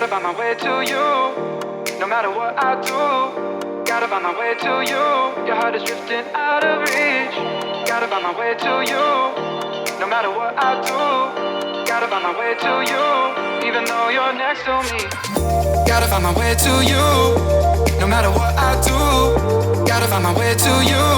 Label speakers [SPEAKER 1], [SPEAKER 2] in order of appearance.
[SPEAKER 1] Gotta find my way to you, no matter what I do. Gotta find my way to you, your heart is drifting out of reach. Gotta find my way to you, no matter what I do. Gotta find my way to you, even though you're next to me. Gotta find my way to you, no matter what I do. Gotta find my way to you.